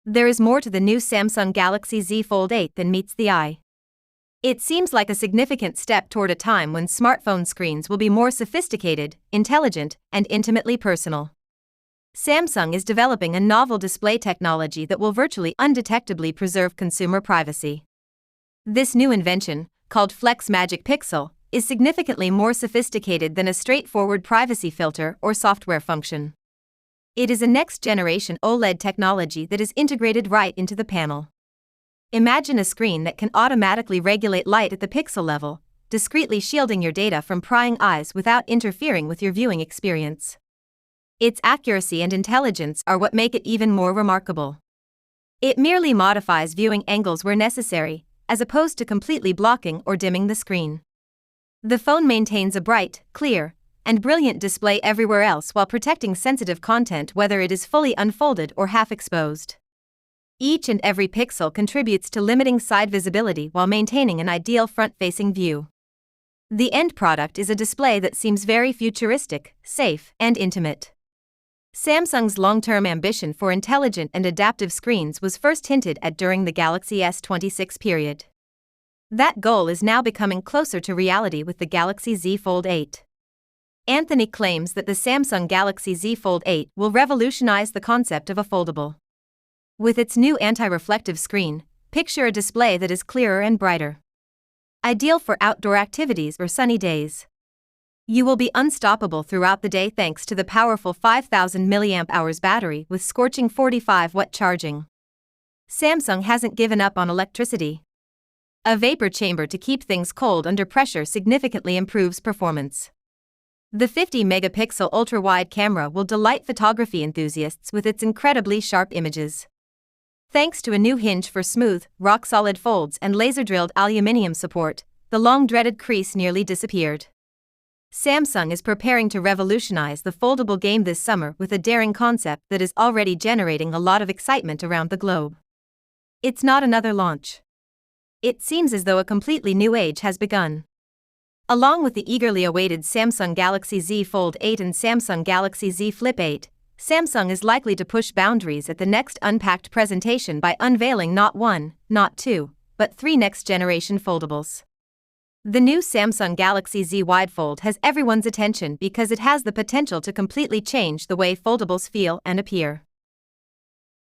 There is more to the new Samsung Galaxy Z Fold 8 than meets the eye. It seems like a significant step toward a time when smartphone screens will be more sophisticated, intelligent, and intimately personal. Samsung is developing a novel display technology that will virtually undetectably preserve consumer privacy. This new invention, called Flex Magic Pixel, is significantly more sophisticated than a straightforward privacy filter or software function. It is a next-generation OLED technology that is integrated right into the panel. Imagine a screen that can automatically regulate light at the pixel level, discreetly shielding your data from prying eyes without interfering with your viewing experience. Its accuracy and intelligence are what make it even more remarkable. It merely modifies viewing angles where necessary, as opposed to completely blocking or dimming the screen. The phone maintains a bright, clear, and brilliant display everywhere else while protecting sensitive content whether it is fully unfolded or half exposed. Each and every pixel contributes to limiting side visibility while maintaining an ideal front-facing view. The end product is a display that seems very futuristic, safe, and intimate. Samsung's long-term ambition for intelligent and adaptive screens was first hinted at during the Galaxy S26 period. That goal is now becoming closer to reality with the Galaxy Z Fold 8. Anthony claims that the Samsung Galaxy Z Fold 8 will revolutionize the concept of a foldable. With its new anti-reflective screen, picture a display that is clearer and brighter. Ideal for outdoor activities or sunny days. You will be unstoppable throughout the day thanks to the powerful 5000 mAh battery with scorching 45-watt charging. Samsung hasn't given up on electricity. A vapor chamber to keep things cold under pressure significantly improves performance. The 50-megapixel ultra-wide camera will delight photography enthusiasts with its incredibly sharp images. Thanks to a new hinge for smooth, rock-solid folds and laser-drilled aluminum support, the long-dreaded crease nearly disappeared. Samsung is preparing to revolutionize the foldable game this summer with a daring concept that is already generating a lot of excitement around the globe. It's not another launch. It seems as though a completely new age has begun. Along with the eagerly awaited Samsung Galaxy Z Fold 8 and Samsung Galaxy Z Flip 8, Samsung is likely to push boundaries at the next Unpacked presentation by unveiling not one, not two, but three next-generation foldables. The new Samsung Galaxy Z Wide Fold has everyone's attention because it has the potential to completely change the way foldables feel and appear.